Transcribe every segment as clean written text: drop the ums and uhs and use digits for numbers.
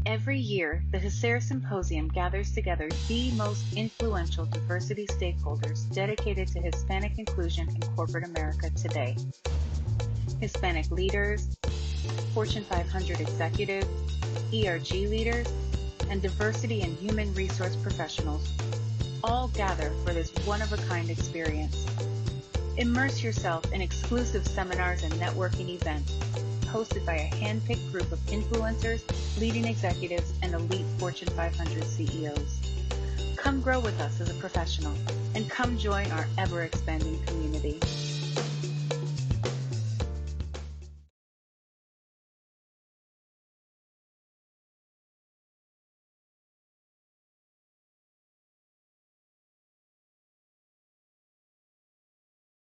Every year, the HACR Symposium gathers together the most influential diversity stakeholders dedicated to Hispanic inclusion in corporate America today. Hispanic leaders, Fortune 500 executives, ERG leaders, and diversity and human resource professionals all gather for this one-of-a-kind experience. Immerse yourself in exclusive seminars and networking events hosted by a hand-picked group of influencers, leading executives, and elite Fortune 500 CEOs. Come grow with us as a professional, and come join our ever-expanding community.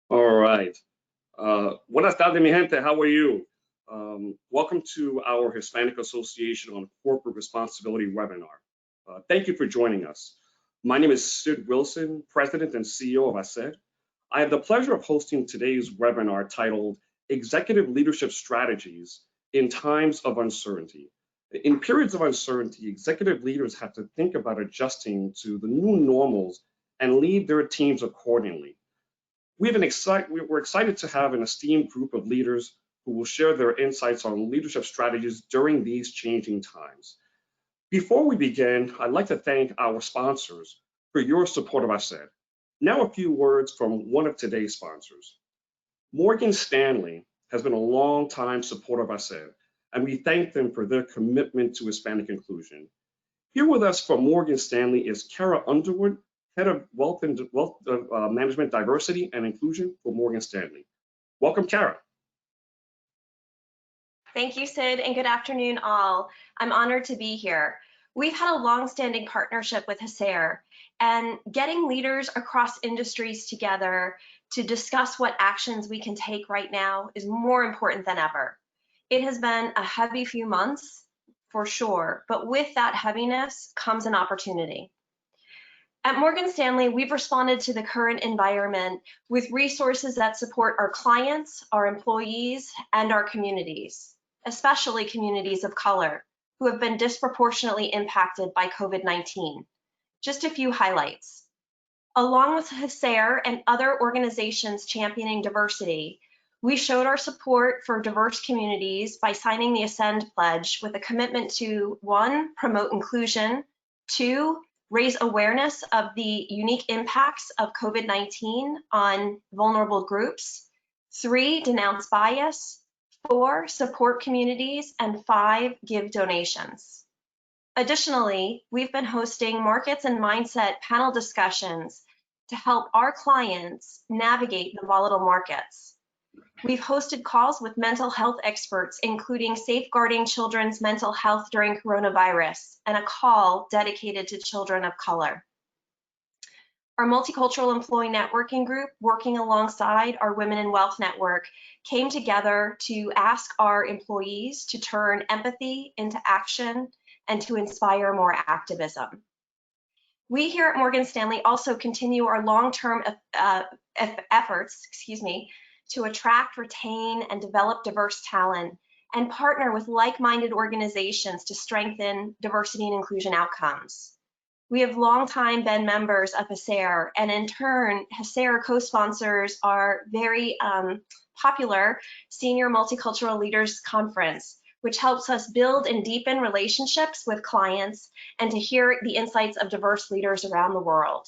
All right. Buenas tardes, mi gente. How are you? Welcome to our Hispanic Association on Corporate Responsibility webinar. Thank you for joining us. My name is Sid Wilson, President and CEO of HACR. I have the pleasure of hosting today's webinar titled Executive Leadership Strategies in Times of Uncertainty. In periods of uncertainty, executive leaders have to think about adjusting to the new normals and lead their teams accordingly. We're excited to have an esteemed group of leaders who will share their insights on leadership strategies during these changing times. Before we begin, I'd like to thank our sponsors for your support of HACR. Now a few words from one of today's sponsors. Morgan Stanley has been a long-time supporter of HACR, and we thank them for their commitment to Hispanic inclusion. Here with us from Morgan Stanley is Cara Underwood, Head of Wealth Management, Diversity, and Inclusion for Morgan Stanley. Welcome, Cara. Thank you, Sid, and good afternoon, all. I'm honored to be here. We've had a long-standing partnership with HACR, and getting leaders across industries together to discuss what actions we can take right now is more important than ever. It has been a heavy few months, for sure, but with that heaviness comes an opportunity. At Morgan Stanley, we've responded to the current environment with resources that support our clients, our employees, and our communities, especially communities of color, who have been disproportionately impacted by COVID-19. Just a few highlights. Along with HACR and other organizations championing diversity, we showed our support for diverse communities by signing the Ascend Pledge with a commitment to 1, promote inclusion, 2, raise awareness of the unique impacts of COVID-19 on vulnerable groups, 3, denounce bias, 4, support communities, and 5, give donations. Additionally, we've been hosting markets and mindset panel discussions to help our clients navigate the volatile markets. We've hosted calls with mental health experts, including safeguarding children's mental health during coronavirus, and a call dedicated to children of color. Our multicultural employee networking group, working alongside our Women in Wealth network, came together to ask our employees to turn empathy into action and to inspire more activism. We here at Morgan Stanley also continue our long-term efforts, to attract, retain, and develop diverse talent and partner with like-minded organizations to strengthen diversity and inclusion outcomes. We have long time been members of HACR, and in turn, HACR co-sponsors our very popular Senior Multicultural Leaders Conference, which helps us build and deepen relationships with clients and to hear the insights of diverse leaders around the world.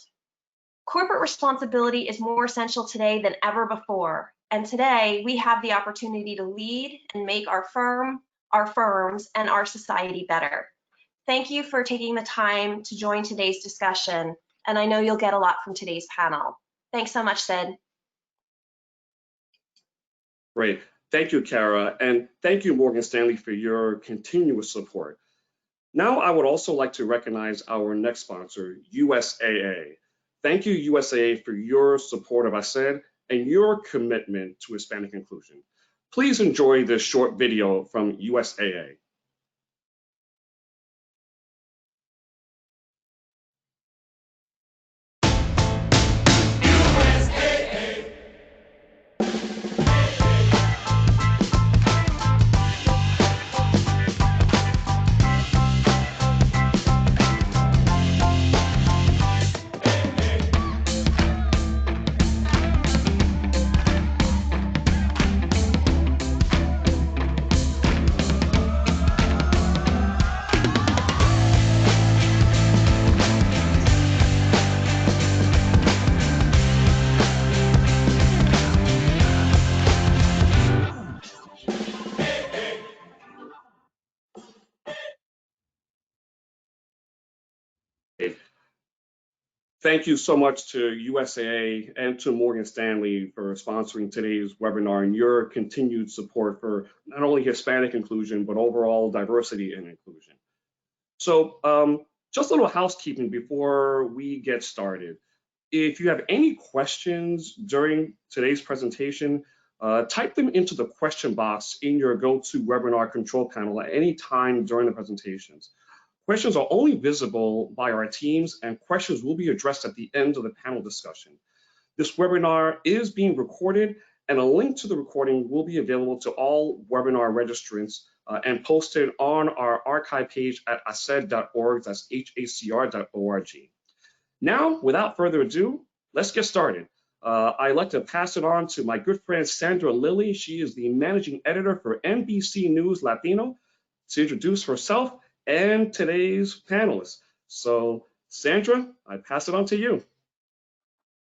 Corporate responsibility is more essential today than ever before, and today we have the opportunity to lead and make our firm, our firms, and our society better. Thank you for taking the time to join today's discussion, and I know you'll get a lot from today's panel. Thanks so much, Sid. Great. Thank you, Cara, and thank you, Morgan Stanley, for your continuous support. Now, I would also like to recognize our next sponsor, USAA. Thank you, USAA, for your support of HACR and your commitment to Hispanic inclusion. Please enjoy this short video from USAA. Thank you so much to USAA and to Morgan Stanley for sponsoring today's webinar and your continued support for not only Hispanic inclusion, but overall diversity and inclusion. So just a little housekeeping before we get started. If you have any questions during today's presentation, type them into the question box in your GoToWebinar control panel at any time during the presentations. Questions are only visible by our teams, and questions will be addressed at the end of the panel discussion. This webinar is being recorded, and a link to the recording will be available to all webinar registrants and posted on our archive page at hacr.org, that's HACR.org. Now, without further ado, let's get started. I'd like to pass it on to my good friend Sandra Lilley. She is the managing editor for NBC News Latino, to introduce herself and today's panelists. So Sandra, I pass it on to you.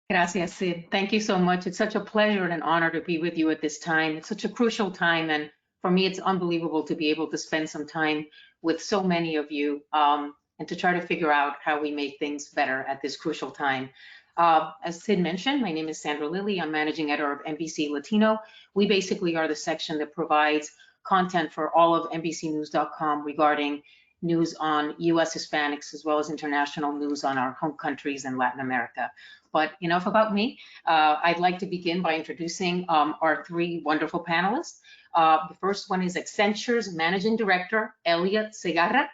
Gracias, Sid. Thank you so much. It's such a pleasure and an honor to be with you at this time. It's such a crucial time, and for me, it's unbelievable to be able to spend some time with so many of you and to try to figure out how we make things better at this crucial time. As Sid mentioned, my name is Sandra Lilley. I'm managing editor of NBC Latino. We basically are the section that provides content for all of NBCnews.com regarding news on US Hispanics, as well as international news on our home countries and Latin America. But enough about me. I'd like to begin by introducing our three wonderful panelists. The first one is Accenture's Managing Director, Elliott Segarra.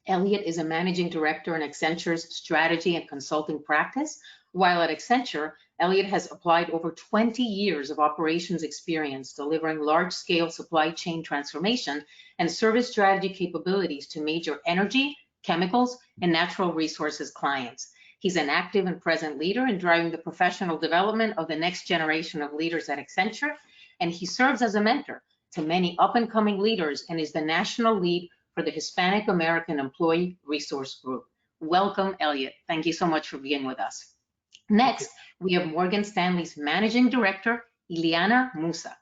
Elliott is a Managing Director in Accenture's Strategy and Consulting Practice. While at Accenture, Elliott has applied over 20 years of operations experience delivering large-scale supply chain transformation and service strategy capabilities to major energy, chemicals, and natural resources clients. He's an active and present leader in driving the professional development of the next generation of leaders at Accenture, and he serves as a mentor to many up-and-coming leaders and is the national lead for the Hispanic American Employee Resource Group. Welcome, Elliott. Thank you so much for being with us. Next, we have Morgan Stanley's Managing Director, Ileana Musa.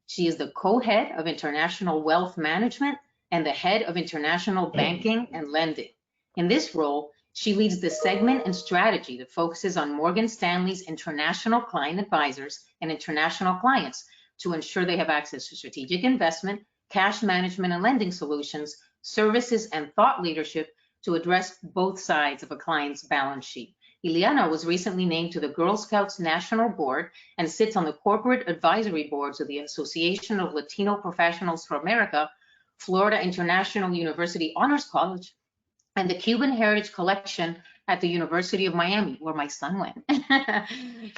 She is the co-head of International Wealth Management and the head of International Banking and Lending. In this role, she leads the segment and strategy that focuses on Morgan Stanley's international client advisors and international clients to ensure they have access to strategic investment, cash management and lending solutions, services, and thought leadership to address both sides of a client's balance sheet. Ileana was recently named to the Girl Scouts National Board and sits on the corporate advisory boards of the Association of Latino Professionals for America, Florida International University Honors College, and the Cuban Heritage Collection at the University of Miami, where my son went.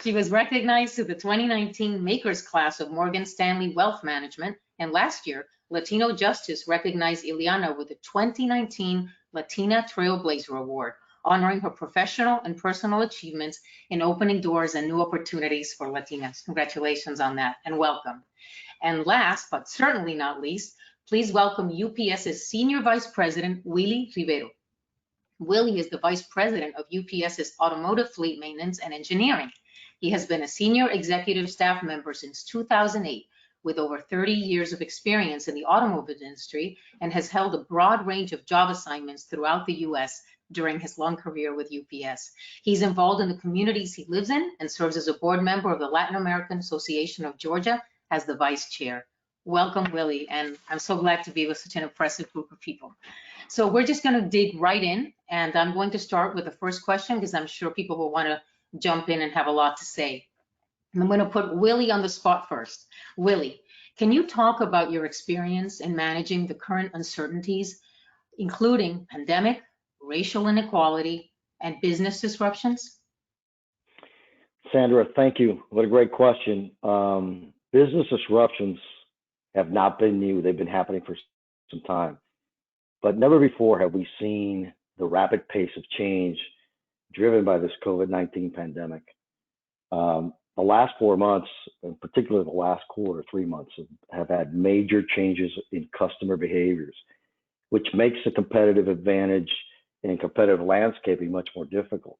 She was recognized to the 2019 Makers Class of Morgan Stanley Wealth Management, and last year, Latino Justice recognized Ileana with the 2019 Latina Trailblazer Award, honoring her professional and personal achievements in opening doors and new opportunities for Latinas. Congratulations on that, and welcome. And last, but certainly not least, please welcome UPS's Senior Vice President, Willie Rivero. Willie is the Vice President of UPS's Automotive Fleet Maintenance and Engineering. He has been a senior executive staff member since 2008, with over 30 years of experience in the automotive industry, and has held a broad range of job assignments throughout the US during his long career with UPS. He's involved in the communities he lives in and serves as a board member of the Latin American Association of Georgia as the vice chair. Welcome, Willie, and I'm so glad to be with such an impressive group of people. So we're just going to dig right in, and I'm going to start with the first question because I'm sure people will want to jump in and have a lot to say. I'm going to put Willie on the spot first. Willie, can you talk about your experience in managing the current uncertainties, including pandemic, racial inequality, and business disruptions? Sandra, thank you. What a great question. Business disruptions have not been new. They've been happening for some time. But never before have we seen the rapid pace of change driven by this COVID-19 pandemic. The last 4 months, in particular the last quarter, 3 months, have had major changes in customer behaviors, which makes the competitive advantage and competitive landscaping much more difficult.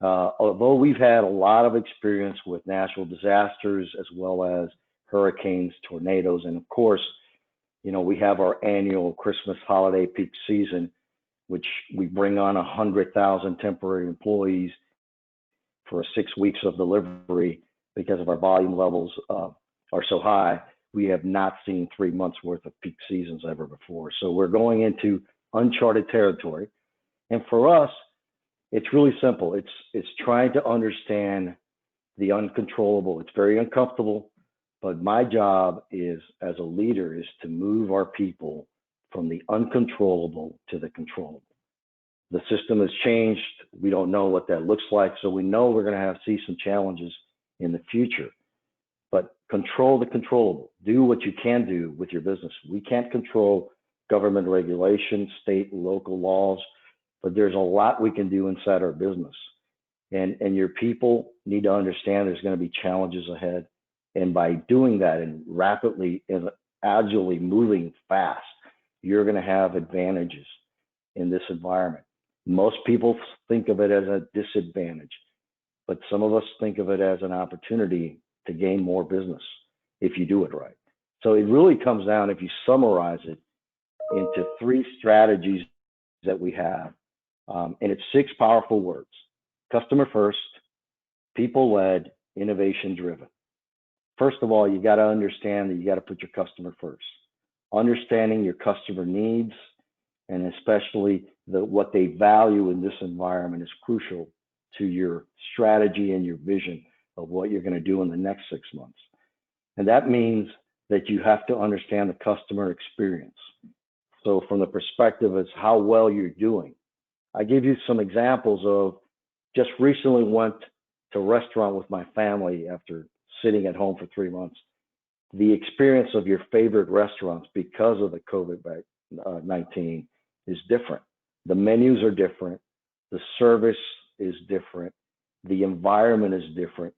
Although we've had a lot of experience with natural disasters as well as hurricanes, tornadoes, and of course, you know, we have our annual Christmas holiday peak season. which we bring on 100,000 temporary employees for 6 weeks of delivery because of our volume levels are so high. We have not seen 3 months worth of peak seasons ever before. So we're going into uncharted territory. And for us, it's really simple. It's trying to understand the uncontrollable. It's very uncomfortable, but my job is, as a leader, is to move our people from the uncontrollable to the controllable. The system has changed. We don't know what that looks like, so we know we're going to see some challenges in the future. But control the controllable. Do what you can do with your business. We can't control government regulations, state and local laws, but there's a lot we can do inside our business. And your people need to understand there's going to be challenges ahead. And by doing that and rapidly and agilely moving fast, you're going to have advantages in this environment. Most people think of it as a disadvantage, but some of us think of it as an opportunity to gain more business if you do it right. So it really comes down, if you summarize it, into 3 strategies that we have. And it's 6 powerful words: customer first, people led, innovation driven. First of all, you got to understand that you got to put your customer first. Understanding your customer needs, and especially what they value in this environment, is crucial to your strategy and your vision of what you're going to do in the next 6 months. And that means that you have to understand the customer experience. So from the perspective of how well you're doing, I give you some examples of, just recently went to a restaurant with my family after sitting at home for 3 months. The experience of your favorite restaurants because of the COVID-19 is different. The menus are different. The service is different. The environment is different.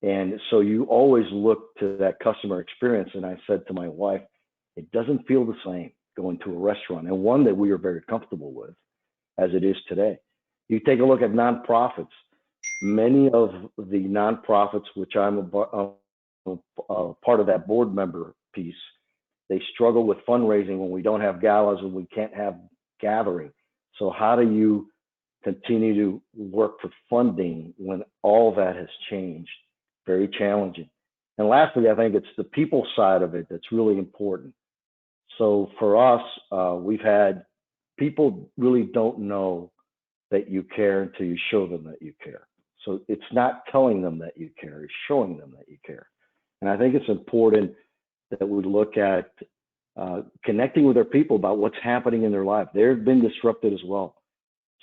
And so you always look to that customer experience. And I said to my wife, it doesn't feel the same going to a restaurant, and one that we are very comfortable with as it is today. You take a look at nonprofits. Many of the nonprofits, which I'm a part of that board member piece, they struggle with fundraising when we don't have galas and we can't have gathering. So how do you continue to work for funding when all that has changed? Very challenging. And lastly, I think it's the people side of it that's really important. So for us, we've had people really don't know that you care until you show them that you care. So it's not telling them that you care, it's showing them that you care. And I think it's important that we look at connecting with our people about what's happening in their life. They've been disrupted as well.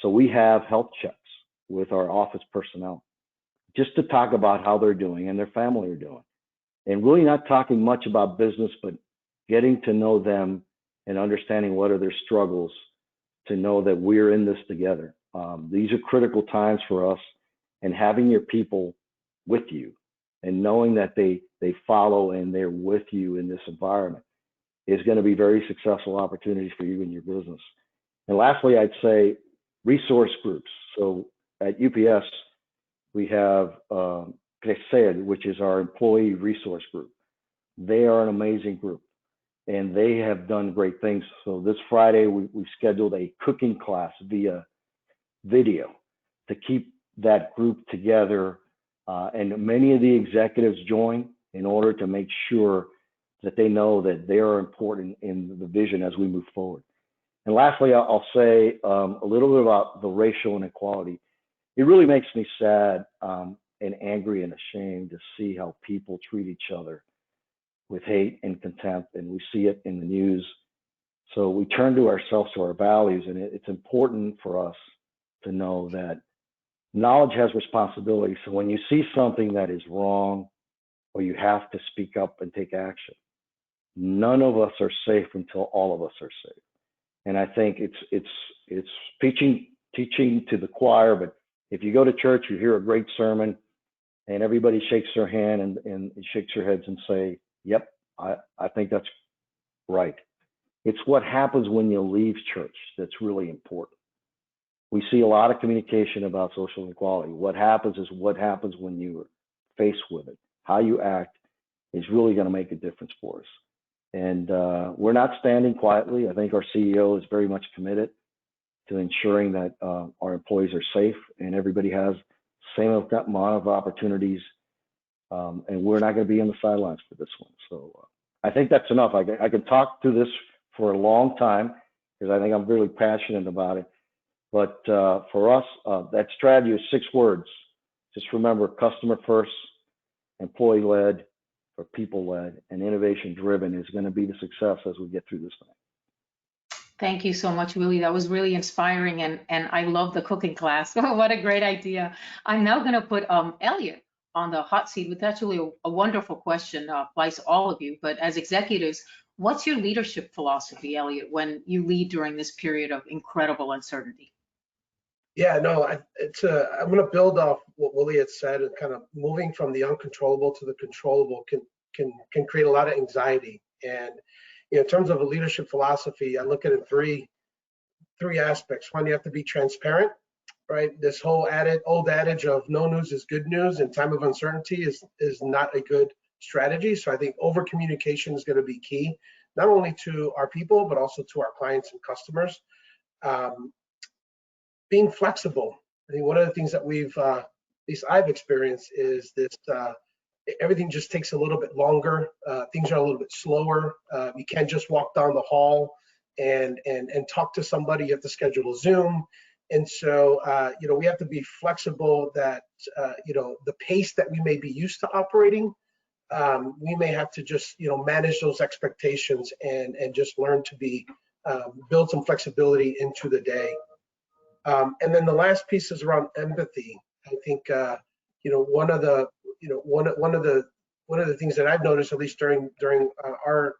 So we have health checks with our office personnel just to talk about how they're doing and their family are doing. And really not talking much about business, but getting to know them and understanding what are their struggles, to know that we're in this together. These are critical times for us, and having your people with you and knowing that they follow and they're with you in this environment is going to be very successful opportunities for you in your business. And lastly, I'd say resource groups. So at UPS, we have Crecer, which is our employee resource group. They are an amazing group, and they have done great things. So this Friday, we scheduled a cooking class via video to keep that group together. And many of the executives join in order to make sure that they know that they are important in the vision as we move forward. And lastly, I'll say a little bit about the racial inequality. It really makes me sad and angry and ashamed to see how people treat each other with hate and contempt, and we see it in the news. So we turn to ourselves, to our values, and it's important for us to know that knowledge has responsibility. So when you see something that is wrong, or you have to speak up and take action, none of us are safe until all of us are safe. And I think it's teaching to the choir, but if you go to church, you hear a great sermon, and everybody shakes their hand and shakes their heads and say, yep, I think that's right. It's what happens when you leave church that's really important. We see a lot of communication about social inequality. What happens is what happens when you're faced with it. How you act is really going to make a difference for us. And we're not standing quietly. I think our CEO is very much committed to ensuring that our employees are safe and everybody has the same amount of opportunities. And we're not going to be on the sidelines for this one. So I think that's enough. I can talk to this for a long time because I think I'm really passionate about it. But for us, that strategy is 6 words. Just remember, customer first, employee led, or people led, and innovation driven is going to be the success as we get through this thing. Thank you so much, Willie. That was really inspiring, and I love the cooking class. What a great idea. I'm now going to put Elliott on the hot seat with actually a wonderful question, applies to all of you. But as executives, what's your leadership philosophy, Elliott, when you lead during this period of incredible uncertainty? Yeah, no, I'm going to build off what Willie had said, and kind of moving from the uncontrollable to the controllable can create a lot of anxiety. And in terms of a leadership philosophy, I look at it three aspects. One, you have to be transparent, right? This whole old adage of no news is good news in time of uncertainty is not a good strategy. So I think over communication is going to be key, not only to our people, but also to our clients and customers. Being flexible. I think one of the things that at least I've experienced is this, everything just takes a little bit longer. Things are a little bit slower. You can't just walk down the hall and talk to somebody. You have to schedule a Zoom. And so, we have to be flexible that, the pace that we may be used to operating, we may have to just, manage those expectations and just learn to build some flexibility into the day. And then the last piece is around empathy. I think, one of the things that I've noticed, at least during our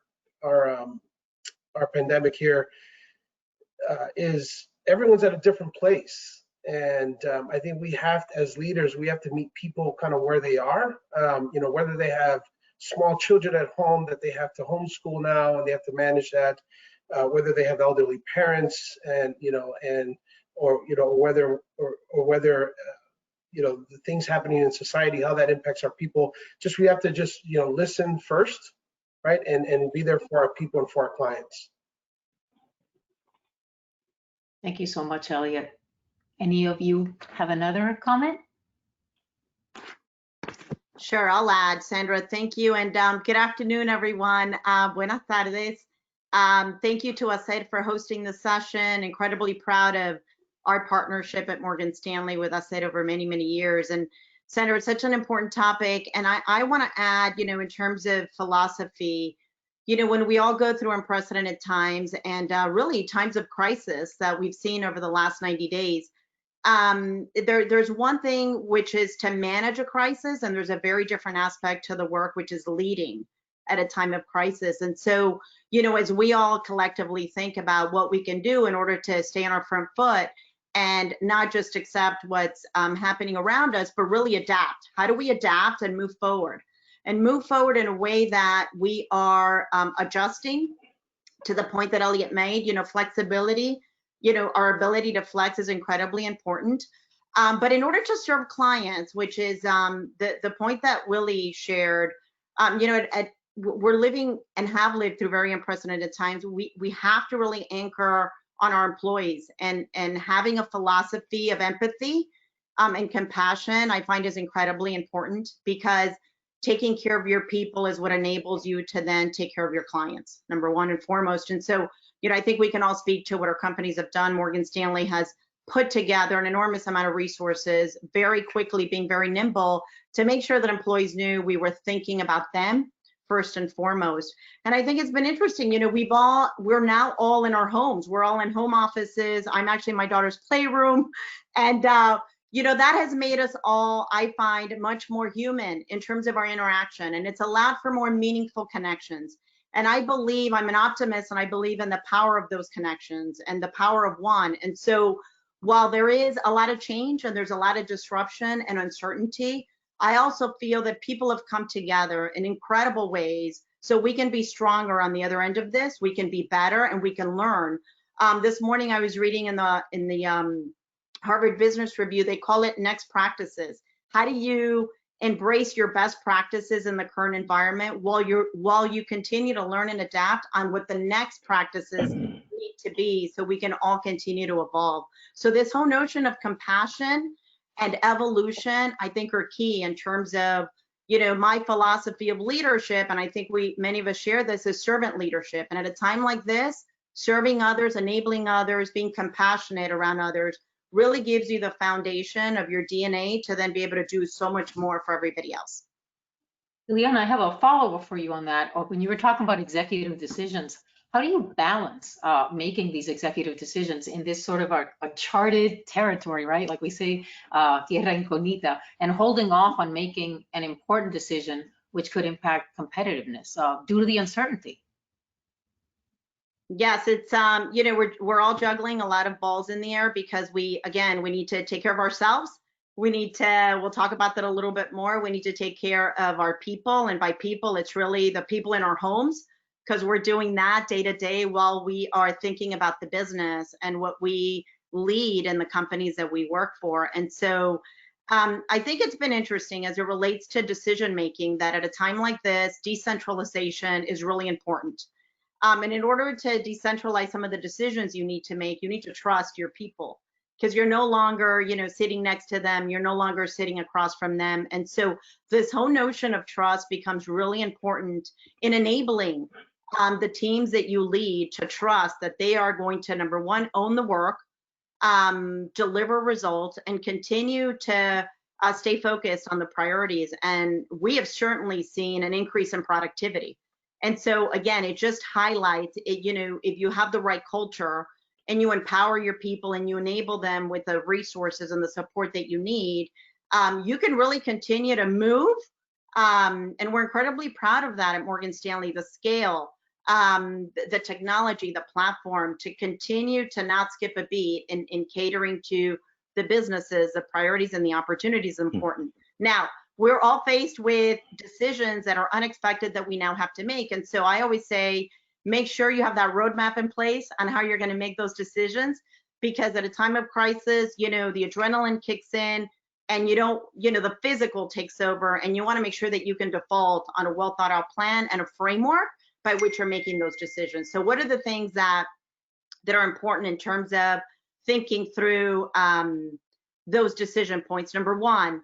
pandemic here, is everyone's at a different place. And I think we have, as leaders, we have to meet people kind of where they are, whether they have small children at home that they have to homeschool now and they have to manage that, whether they have elderly parents whether the things happening in society, how that impacts our people. We have to listen first, right? And be there for our people and for our clients. Thank you so much, Elliott. Any of you have another comment? Sure, I'll add. Sandra, thank you. And good afternoon, everyone. Buenas tardes. Thank you to HACR for hosting the session. Incredibly proud of our partnership at Morgan Stanley with HACR over many, many years. And Sandra, it's such an important topic. And I want to add, in terms of philosophy, when we all go through unprecedented times and really times of crisis that we've seen over the last 90 days, there's one thing which is to manage a crisis, and there's a very different aspect to the work, which is leading at a time of crisis. And so, as we all collectively think about what we can do in order to stay on our front foot and not just accept what's happening around us, but really adapt. How do we adapt and move forward? And move forward in a way that we are adjusting to the point that Elliott made, flexibility, our ability to flex is incredibly important. But in order to serve clients, which is the point that Willie shared, we're living and have lived through very unprecedented times. We have to really anchor on our employees, and having a philosophy of empathy and compassion, I find, is incredibly important, because taking care of your people is what enables you to then take care of your clients, number one and foremost. And so, I think we can all speak to what our companies have done. Morgan Stanley has put together an enormous amount of resources very quickly, being very nimble to make sure that employees knew we were thinking about them first and foremost. And I think it's been interesting, we're now all in our homes. We're all in home offices. I'm actually in my daughter's playroom. And, that has made us all, I find, much more human in terms of our interaction. And it's allowed for more meaningful connections. And I believe, I'm an optimist, and I believe in the power of those connections and the power of one. And so while there is a lot of change and there's a lot of disruption and uncertainty, I also feel that people have come together in incredible ways so we can be stronger on the other end of this. We can be better and we can learn. This morning I was reading in the Harvard Business Review, they call it next practices. How do you embrace your best practices in the current environment while you continue to learn and adapt on what the next practices need need to be so we can all continue to evolve. So this whole notion of compassion and evolution, I think, are key in terms of, you know, my philosophy of leadership, and I think many of us share this, is servant leadership. And at a time like this, serving others, enabling others, being compassionate around others really gives you the foundation of your DNA to then be able to do so much more for everybody else. Ileana, I have a follow-up for you on that. When you were talking about executive decisions, how do you balance making these executive decisions in this sort of a charted territory, right? Like we say, tierra incognita, and holding off on making an important decision which could impact competitiveness due to the uncertainty? Yes, it's you know, we're all juggling a lot of balls in the air because we need to take care of ourselves. We need to, we'll talk about that a little bit more. We need to take care of our people, and by people, it's really the people in our homes, because we're doing that day to day while we are thinking about the business and what we lead in the companies that we work for. And so I think it's been interesting as it relates to decision making, that at a time like this, decentralization is really important. And in order to decentralize some of the decisions you need to make, you need to trust your people, because you're no longer, you know, sitting next to them, you're no longer sitting across from them. And so this whole notion of trust becomes really important in enabling the teams that you lead to trust that they are going to, number one, own the work, deliver results, and continue to stay focused on the priorities. And we have certainly seen an increase in productivity. And so again, it just highlights it, you know, if you have the right culture and you empower your people and you enable them with the resources and the support that you need, you can really continue to move. And we're incredibly proud of that at Morgan Stanley, the scale, the technology, the platform, to continue to not skip a beat in catering to the businesses, the priorities and the opportunities important. Now, we're all faced with decisions that are unexpected that we now have to make. And so I always say, make sure you have that roadmap in place on how you're going to make those decisions, because at a time of crisis, you know, the adrenaline kicks in and you don't, you know, the physical takes over, and you want to make sure that you can default on a well thought out plan and a framework by which you're making those decisions. So what are the things that are important in terms of thinking through those decision points? Number one,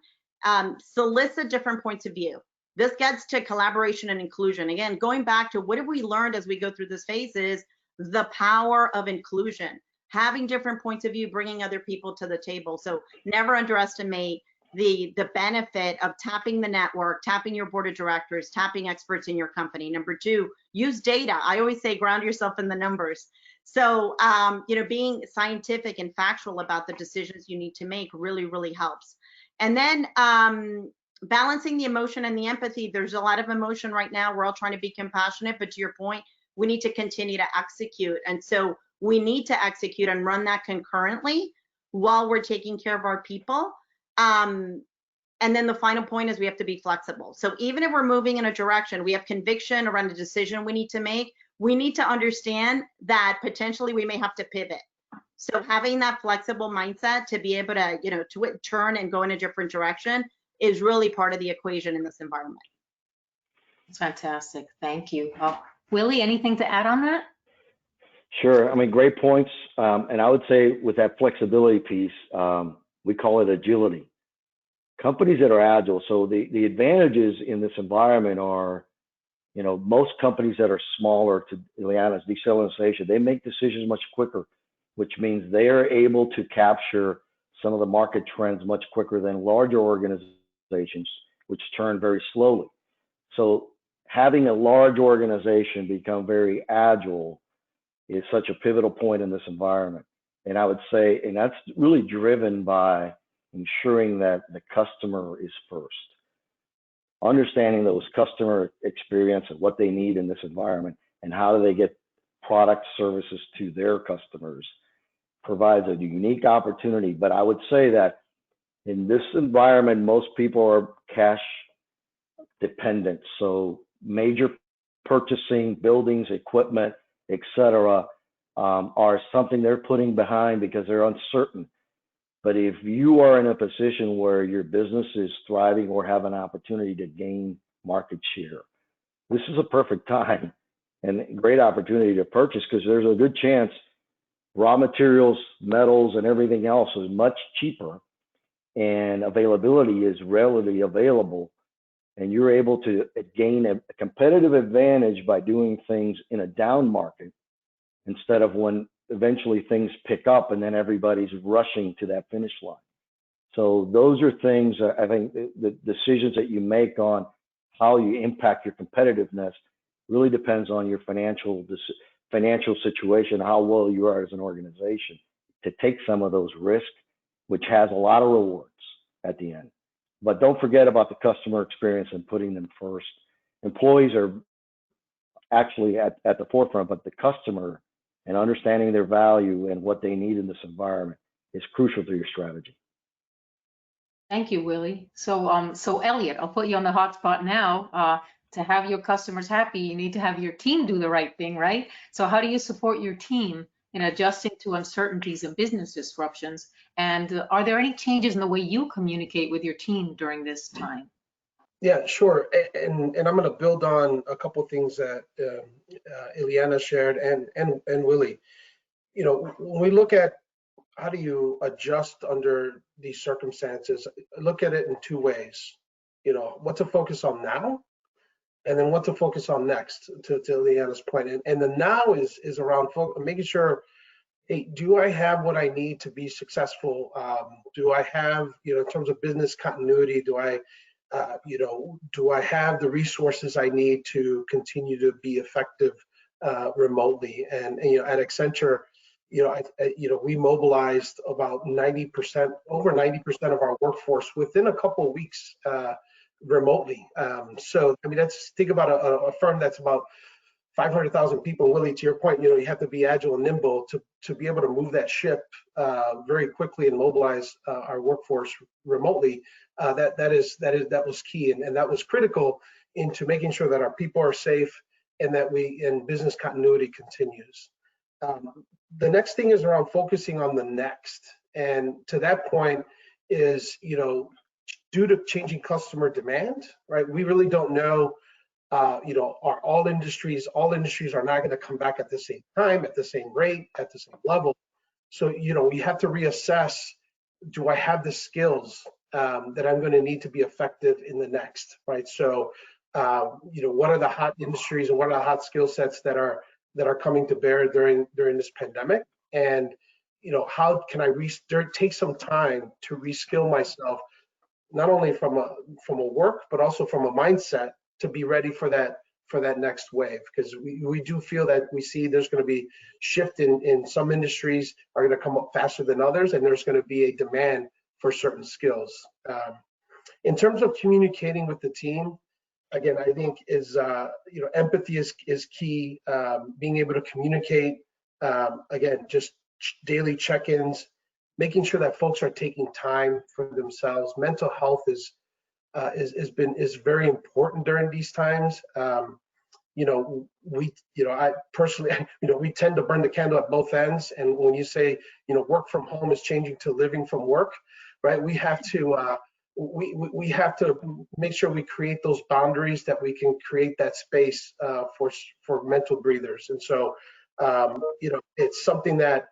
solicit different points of view. This gets to collaboration and inclusion. Again, going back to what have we learned as we go through this phase is the power of inclusion, having different points of view, bringing other people to the table. So never underestimate the benefit of tapping the network, tapping your board of directors, tapping experts in your company. Number two, use data. I always say ground yourself in the numbers. So, you know, being scientific and factual about the decisions you need to make really, really helps. And then balancing the emotion and the empathy. There's a lot of emotion right now. We're all trying to be compassionate, but to your point, we need to continue to execute. And so we need to execute and run that concurrently while we're taking care of our people. And then the final point is we have to be flexible. So even if we're moving in a direction, we have conviction around a decision we need to make, we need to understand that potentially we may have to pivot. So having that flexible mindset to be able to, you know, to turn and go in a different direction is really part of the equation in this environment. That's fantastic. Thank you. Willie, anything to add on that? Sure. I mean, great points. And I would say with that flexibility piece, we call it agility. Companies that are agile. So the advantages in this environment are, you know, most companies that are smaller, to Ileana's decentralization, they make decisions much quicker, which means they are able to capture some of the market trends much quicker than larger organizations, which turn very slowly. So having a large organization become very agile is such a pivotal point in this environment. And I would say, and that's really driven by ensuring that the customer is first. Understanding those customer experience and what they need in this environment and how do they get product services to their customers provides a unique opportunity. But I would say that in this environment, most people are cash dependent. So major purchasing, buildings, equipment, etc., are something they're putting behind because they're uncertain. But if you are in a position where your business is thriving or have an opportunity to gain market share, this is a perfect time and great opportunity to purchase, because there's a good chance raw materials, metals, and everything else is much cheaper, and availability is readily available, and you're able to gain a competitive advantage by doing things in a down market instead of when eventually things pick up and then everybody's rushing to that finish line. So those are things, I think the decisions that you make on how you impact your competitiveness really depends on your financial situation, how well you are as an organization to take some of those risks, which has a lot of rewards at the end. But don't forget about the customer experience and putting them first. Employees are actually at the forefront, but the customer and understanding their value and what they need in this environment is crucial to your strategy. Thank you, Willie. So, so Elliott, I'll put you on the hot spot now. To have your customers happy, you need to have your team do the right thing, right? So how do you support your team in adjusting to uncertainties and business disruptions? And are there any changes in the way you communicate with your team during this time? Yeah, sure. And I'm going to build on a couple of things that Ileana shared and Willie. You know, when we look at how do you adjust under these circumstances, look at it in two ways. You know, what to focus on now, and then what to focus on next, to Ileana's point. And the now is around making sure, hey, do I have what I need to be successful? Do I have, you know, in terms of business continuity, do I have the resources I need to continue to be effective remotely? And you know, at Accenture, you know, we mobilized about 90%, over 90% of our workforce within a couple of weeks remotely. So I mean, think about a firm that's about 500,000 people. Willie, to your point, you know, you have to be agile and nimble to be able to move that ship very quickly and mobilize our workforce remotely. That was key, and that was critical into making sure that our people are safe and that business continuity continues. The next thing is around focusing on the next, and to that point is, you know, due to changing customer demand, right? We really don't know. You know, are all industries are not going to come back at the same time, at the same rate, at the same level. So, you know, you have to reassess, do I have the skills that I'm going to need to be effective in the next, right? So, you know, what are the hot industries and what are the hot skill sets that are coming to bear during this pandemic? And, you know, how can I take some time to reskill myself, not only from a work, but also from a mindset, to be ready for that next wave, because we do feel that we see there's going to be shift in some industries are going to come up faster than others, and there's going to be a demand for certain skills. In terms of communicating with the team, again, I think is you know, empathy is key. Being able to communicate, again, just daily check-ins, making sure that folks are taking time for themselves. Mental health is very important during these times. You know, I personally, you know, we tend to burn the candle at both ends. And when you say, you know, work from home is changing to living from work, right? We have to we have to make sure we create those boundaries, that we can create that space for mental breathers. And so, you know, it's something that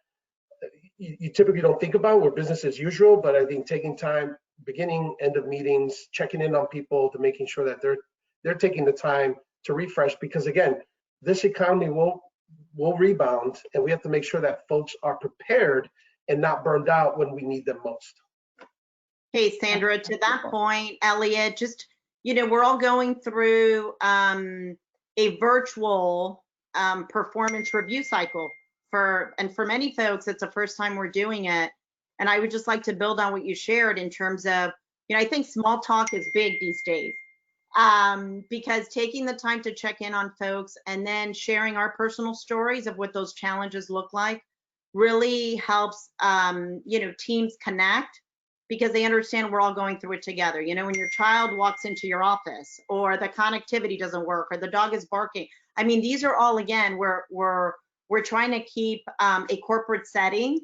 you typically don't think about, where business as usual, but I think taking time, beginning, end of meetings, checking in on people, to making sure that they're taking the time to refresh, because again, this economy will rebound, and we have to make sure that folks are prepared and not burned out when we need them most. Hey, Sandra, to that point, Elliott, just, you know, we're all going through a virtual performance review cycle for many folks, it's the first time we're doing it. And I would just like to build on what you shared in terms of, you know, I think small talk is big these days, because taking the time to check in on folks and then sharing our personal stories of what those challenges look like really helps, you know, teams connect, because they understand we're all going through it together. You know, when your child walks into your office, or the connectivity doesn't work, or the dog is barking. I mean, these are all, again, we're trying to keep a corporate setting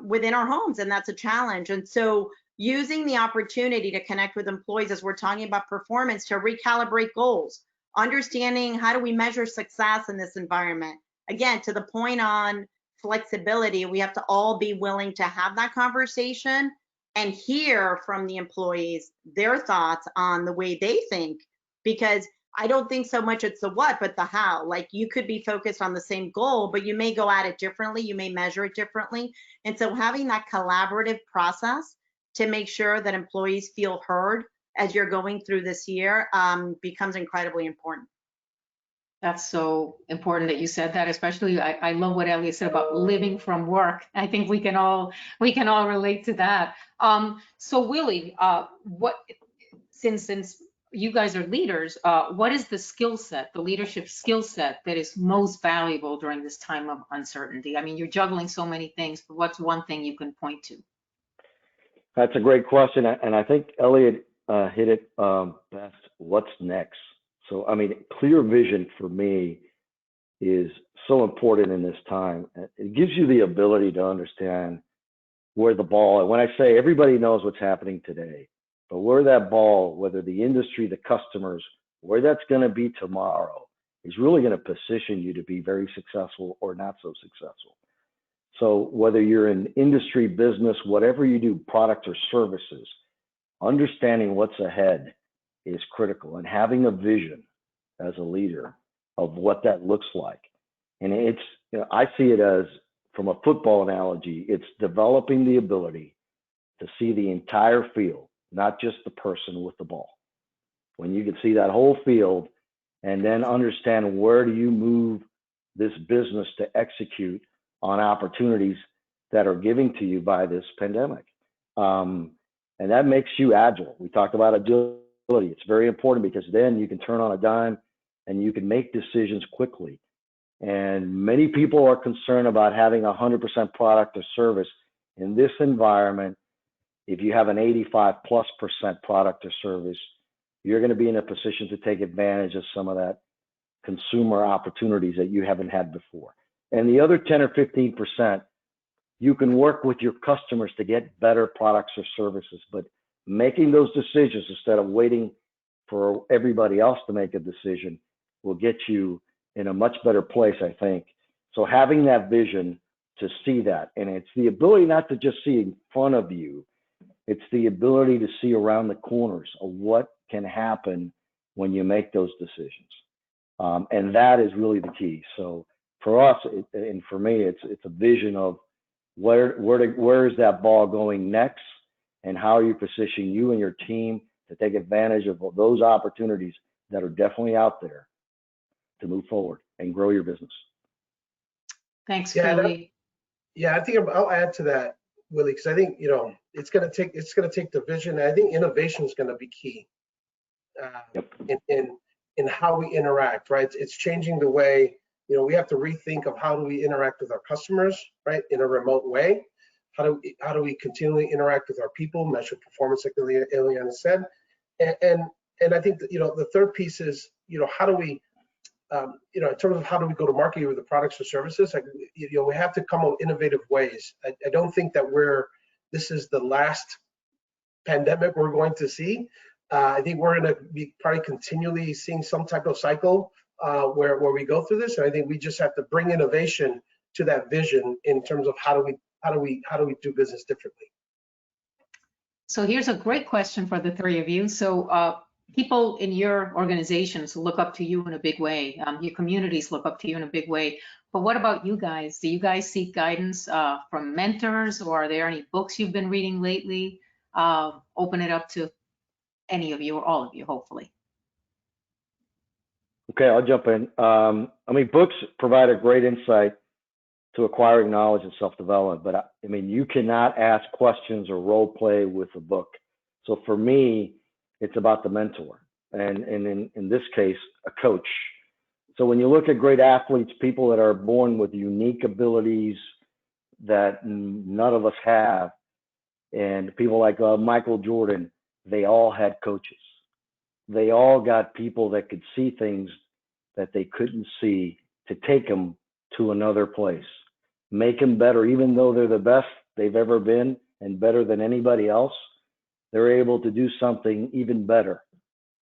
within our homes, and that's a challenge. And so using the opportunity to connect with employees as we're talking about performance, to recalibrate goals, understanding how do we measure success in this environment. Again, to the point on flexibility. We have to all be willing to have that conversation and hear from the employees their thoughts on the way they think, because I don't think so much it's the what, but the how. Like, you could be focused on the same goal, but you may go at it differently. You may measure it differently. And so having that collaborative process to make sure that employees feel heard as you're going through this year becomes incredibly important. That's so important that you said that, especially I love what Elliott said about living from work. I think we can all relate to that. So Willie, since you guys are leaders, what is the skill set, the leadership skill set that is most valuable during this time of uncertainty? I mean, you're juggling so many things, but what's one thing you can point to? That's a great question, and I think Elliott hit it best. What's next? So, I mean, clear vision for me is so important in this time. It gives you the ability to understand where the ball, and when I say everybody knows what's happening today, but where that ball, whether the industry, the customers, where that's going to be tomorrow, is really going to position you to be very successful or not so successful. So whether you're in industry, business, whatever you do, product or services, understanding what's ahead is critical, and having a vision as a leader of what that looks like. And it's, I see it as, from a football analogy, it's developing the ability to see the entire field, not just the person with the ball. When you can see that whole field and then understand where do you move this business to execute on opportunities that are given to you by this pandemic. And that makes you agile. We talked about agility. It's very important, because then you can turn on a dime and you can make decisions quickly. And many people are concerned about having 100% product or service. In this environment, if you have an 85+% product or service, you're going to be in a position to take advantage of some of that consumer opportunities that you haven't had before. And the other 10 or 15%, you can work with your customers to get better products or services, but making those decisions instead of waiting for everybody else to make a decision will get you in a much better place, I think. So having that vision to see that, and it's the ability not to just see in front of you, it's the ability to see around the corners of what can happen when you make those decisions. And that is really the key. So for us, and for me, it's a vision of where is that ball going next, and how are you positioning you and your team to take advantage of those opportunities that are definitely out there to move forward and grow your business. Thanks, Willie. I think I'll add to that, Willie, because I think it's going to take the vision. And I think innovation is going to be key in how we interact. Right, it's changing the way we have to rethink of how do we interact with our customers, right, in a remote way. How do we continually interact with our people, measure performance, like Ileana said, and I think that, the third piece is how do we in terms of how do we go to market with the products or services, like, we have to come up with innovative ways. I don't think that this is the last pandemic we're going to see. I think we're going to be probably continually seeing some type of cycle where we go through this, and I think we just have to bring innovation to that vision in terms of how do we do business differently. So here's a great question for the three of you. So people in your organizations look up to you in a big way. Your communities look up to you in a big way. But what about you guys? Do you guys seek guidance from mentors, or are there any books you've been reading lately? Open it up to any of you, or all of you, hopefully. Okay, I'll jump in. I mean, books provide a great insight to acquiring knowledge and self-development, but I mean, you cannot ask questions or role play with a book. So for me, it's about the mentor, and in this case, a coach. So when you look at great athletes, people that are born with unique abilities that none of us have, and people like Michael Jordan, they all had coaches. They all got people that could see things that they couldn't see to take them to another place, make them better. Even though they're the best they've ever been and better than anybody else, they're able to do something even better.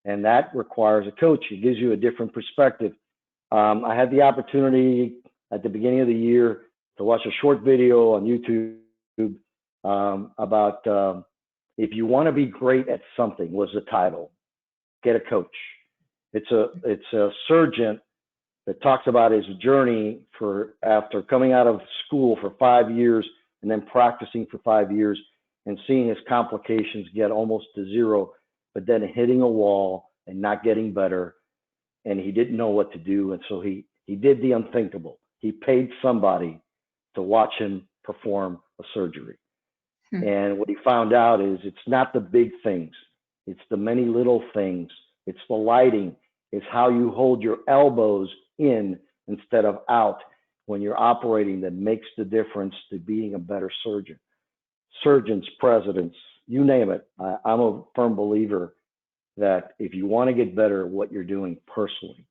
And that requires a coach. It gives you a different perspective. I had the opportunity at the beginning of the year to watch a short video on YouTube about if you want to be great at something, was the title. Get a coach. It's a surgeon that talks about his journey for after coming out of school for 5 years and then practicing for 5 years and seeing his complications get almost to zero, but then hitting a wall and not getting better. And he didn't know what to do. And so he did the unthinkable. He paid somebody to watch him perform a surgery. And what he found out is it's not the big things. It's the many little things. It's the lighting. It's how you hold your elbows in instead of out when you're operating that makes the difference to being a better surgeon. Surgeons, presidents, you name it. I'm a firm believer that if you want to get better at what you're doing personally,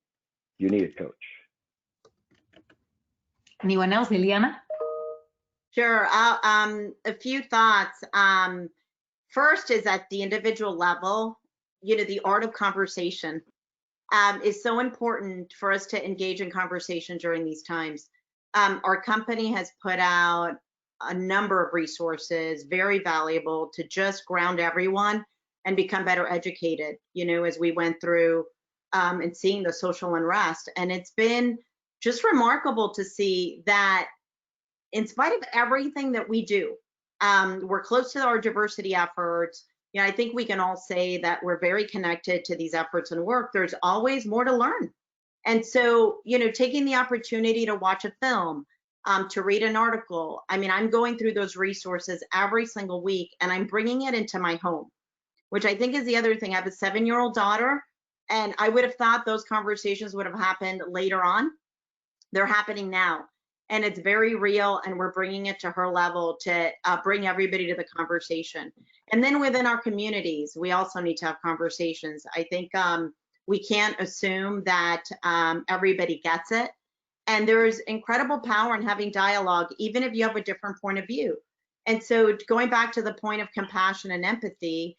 you need a coach. Anyone else, Ileana? Sure. A few thoughts. First is at the individual level, the art of conversation is so important for us to engage in conversation during these times. Our company has put out a number of resources, very valuable, to just ground everyone and become better educated, as we went through and seeing the social unrest. And it's been just remarkable to see that in spite of everything that we do, we're close to our diversity efforts. I think we can all say that we're very connected to these efforts and work. There's always more to learn. And so, taking the opportunity to watch a film, to read an article. I'm going through those resources every single week, and I'm bringing it into my home, which I think is the other thing. I have a 7-year-old daughter, and I would have thought those conversations would have happened later on. They're happening now. And it's very real, and we're bringing it to her level to bring everybody to the conversation. And then within our communities, we also need to have conversations. I think we can't assume that everybody gets it. And there's incredible power in having dialogue, even if you have a different point of view. And so going back to the point of compassion and empathy,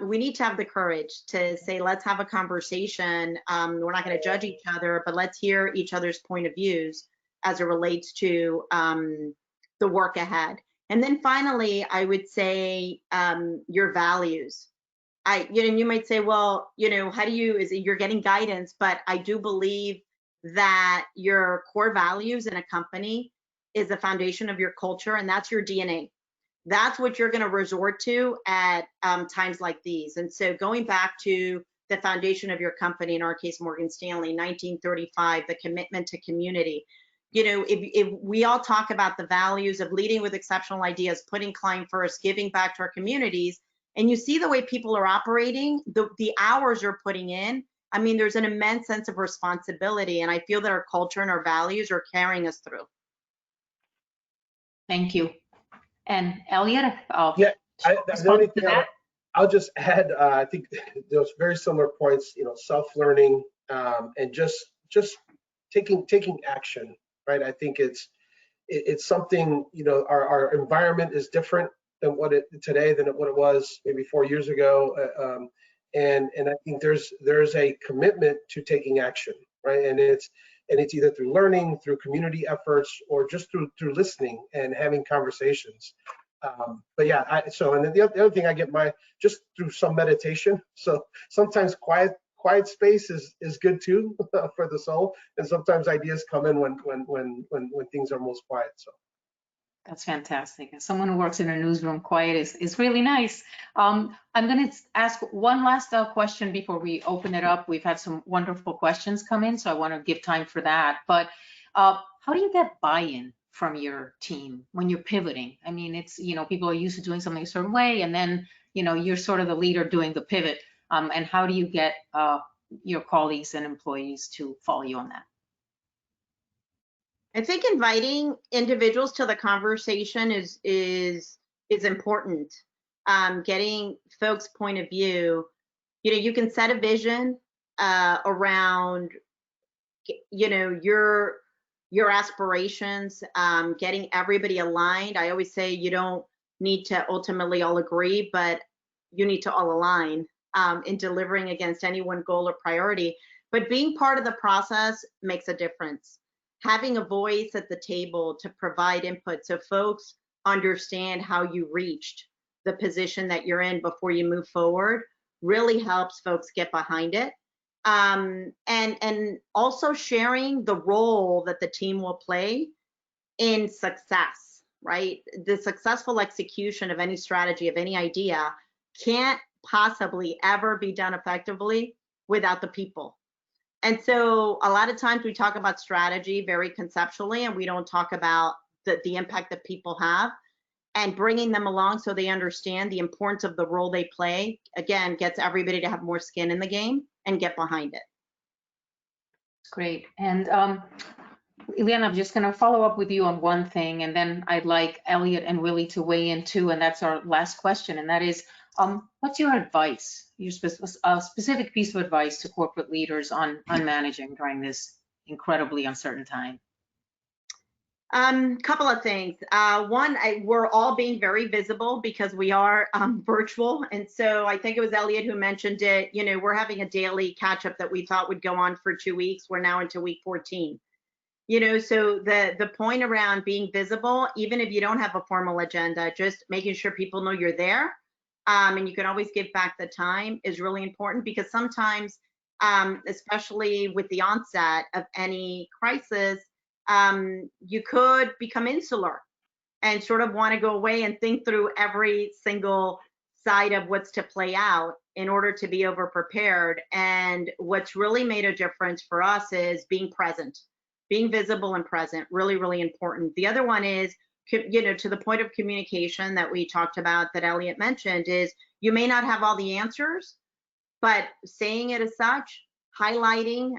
we need to have the courage to say, let's have a conversation. We're not going to judge each other, but let's hear each other's point of views as it relates to the work ahead. And then finally, I would say your values. You might say, well, how do you, you're getting guidance, but I do believe that your core values in a company is the foundation of your culture, and that's your DNA. That's what you're going to resort to at times like these. And so going back to the foundation of your company, in our case, Morgan Stanley, 1935, the commitment to community. If we all talk about the values of leading with exceptional ideas, putting client first, giving back to our communities, and you see the way people are operating, the hours you're putting in, there's an immense sense of responsibility, and I feel that our culture and our values are carrying us through. Thank you. And Elliott, the only thing I'll just add, I think those very similar points, self-learning and just taking action, right? I think it's something, our environment is different than today than what it was maybe 4 years ago. And I think there's a commitment to taking action, right? And it's either through learning, through community efforts, or just through listening and having conversations. But yeah, and then the other thing I get just through some meditation. So sometimes quiet space is good too for the soul, and sometimes ideas come in when things are most quiet. So that's fantastic. As someone who works in a newsroom, quiet is really nice. I'm going to ask one last question before we open it up. We've had some wonderful questions come in, so I want to give time for that. But how do you get buy-in from your team when you're pivoting? It's, people are used to doing something a certain way, and then, you're sort of the leader doing the pivot. And how do you get your colleagues and employees to follow you on that? I think inviting individuals to the conversation is important. Getting folks' point of view. You can set a vision around, your aspirations, getting everybody aligned. I always say you don't need to ultimately all agree, but you need to all align in delivering against any one goal or priority. But being part of the process makes a difference. having a voice at the table to provide input so folks understand how you reached the position that you're in before you move forward really helps folks get behind it. And also sharing the role that the team will play in success, right? The successful execution of any strategy, of any idea, can't possibly ever be done effectively without the people. And so a lot of times we talk about strategy very conceptually, and we don't talk about the impact that people have, and bringing them along so they understand the importance of the role they play, again, gets everybody to have more skin in the game and get behind it. Great. And Ileana, I'm just going to follow up with you on one thing, and then I'd like Elliott and Willie to weigh in too, and that's our last question, and that is, what's your advice, your specific piece of advice to corporate leaders on managing during this incredibly uncertain time? Couple of things. One, we're all being very visible because we are virtual. And so I think it was Elliott who mentioned it. You know, we're having a daily catch up that we thought would go on for 2 weeks. We're now into week 14. You know, so the point around being visible, even if you don't have a formal agenda, just making sure people know you're there, and you can always give back the time is really important, because sometimes, especially with the onset of any crisis, you could become insular and sort of want to go away and think through every single side of what's to play out in order to be over prepared. And what's really made a difference for us is being present, being visible and present, really, really important. The other one is, you know, to the point of communication that we talked about, that Elliott mentioned, is you may not have all the answers, but saying it as such, highlighting.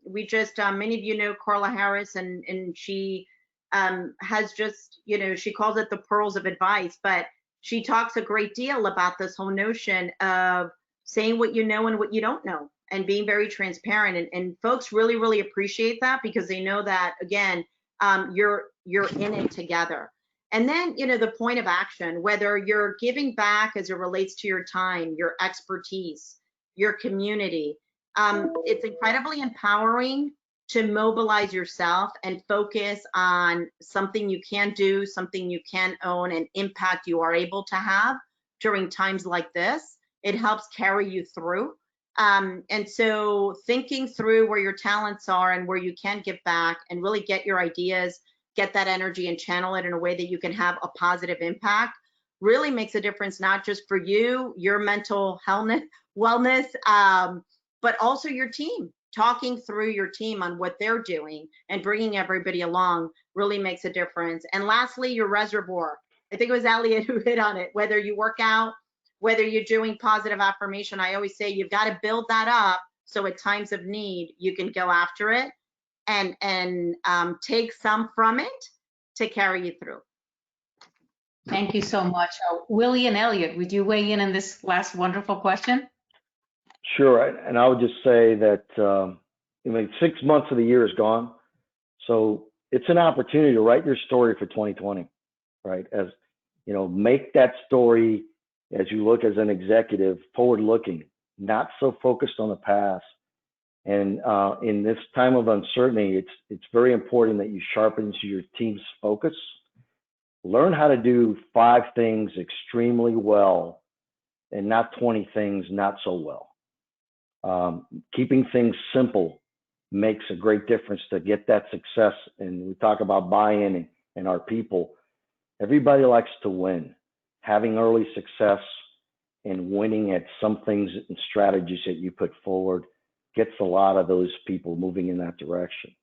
We just, many of you know Carla Harris, and she has just, you know, she calls it the pearls of advice, but she talks a great deal about this whole notion of saying what you know and what you don't know, and being very transparent. And folks really, really appreciate that, because they know that, again, you're in it together. And then, you know, the point of action, whether you're giving back as it relates to your time, your expertise, your community, it's incredibly empowering to mobilize yourself and focus on something you can do, something you can own, and impact you are able to have during times like this. It helps carry you through. And so thinking through where your talents are and where you can give back and really get your ideas, get that energy and channel it in a way that you can have a positive impact really makes a difference, not just for you, your mental wellness, but also your team. Talking through your team on what they're doing and bringing everybody along really makes a difference. And lastly, your reservoir. I think it was Elliott who hit on it. Whether you work out, whether you're doing positive affirmation, I always say you've got to build that up so at times of need you can go after it and take some from it to carry you through. Thank you so much. Willie and Elliott, would you weigh in on this last wonderful question? Sure, and I would just say that, I mean, 6 months of the year is gone. So it's an opportunity to write your story for 2020, right? As you know, make that story, as you look as an executive, forward looking, not so focused on the past. And in this time of uncertainty, it's very important that you sharpen your team's focus. Learn how to do 5 things extremely well and not 20 things not so well. Keeping things simple makes a great difference to get that success. And we talk about buy-in and our people. Everybody likes to win. Having early success and winning at some things and strategies that you put forward gets a lot of those people moving in that direction.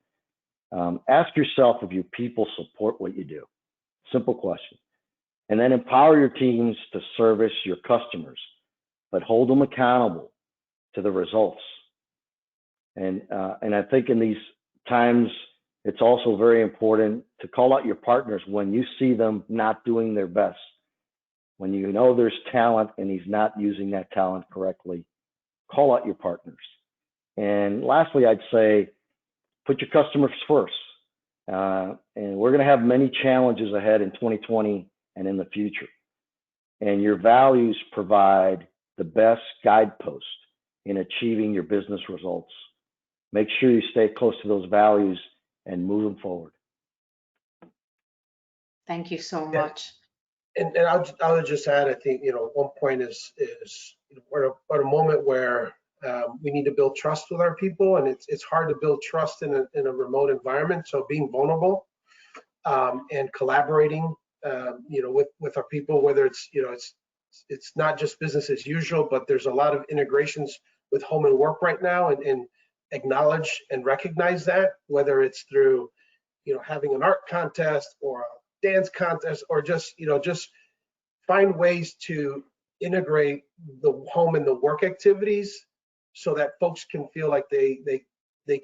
Ask yourself if your people support what you do. Simple question. And then empower your teams to service your customers, but hold them accountable to the results. And I think in these times, it's also very important to call out your partners when you see them not doing their best. When you know there's talent and he's not using that talent correctly, call out your partners. And lastly, I'd say, put your customers first. And we're going to have many challenges ahead in 2020 and in the future. And your values provide the best guidepost in achieving your business results. Make sure you stay close to those values and move them forward. Thank you so Yeah. much. And I'll just add, I think, one point is we're at a moment where we need to build trust with our people, and it's hard to build trust in a remote environment. So being vulnerable and collaborating, with our people, whether it's not just business as usual, but there's a lot of integrations with home and work right now, and acknowledge and recognize that, whether it's through having an art contest or a dance contest, or just find ways to integrate the home and the work activities so that folks can feel like they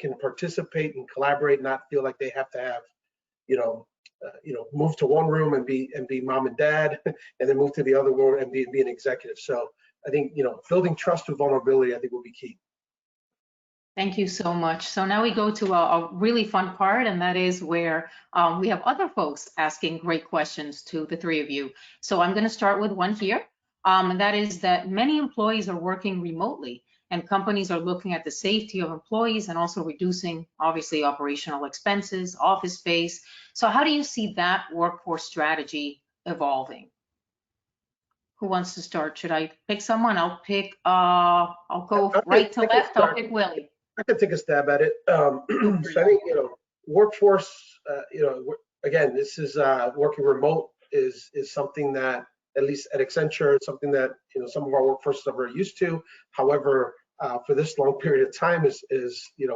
can participate and collaborate, not feel like they have to have move to one room and be mom and dad, and then move to the other room and be an executive. So I think building trust with vulnerability, I think, will be key. Thank you so much. So now we go to a really fun part, and that is where we have other folks asking great questions to the three of you. So I'm going to start with one here, and that is that many employees are working remotely, and companies are looking at the safety of employees and also reducing, obviously, operational expenses, office space. So how do you see that workforce strategy evolving? Who wants to start? Should I pick someone? I'll go right to left. I'll pick Willie. I can take a stab at it. So I think, workforce, again, this is working remote is something that, at least at Accenture, something that, some of our workforces are very used to. However, for this long period of time is they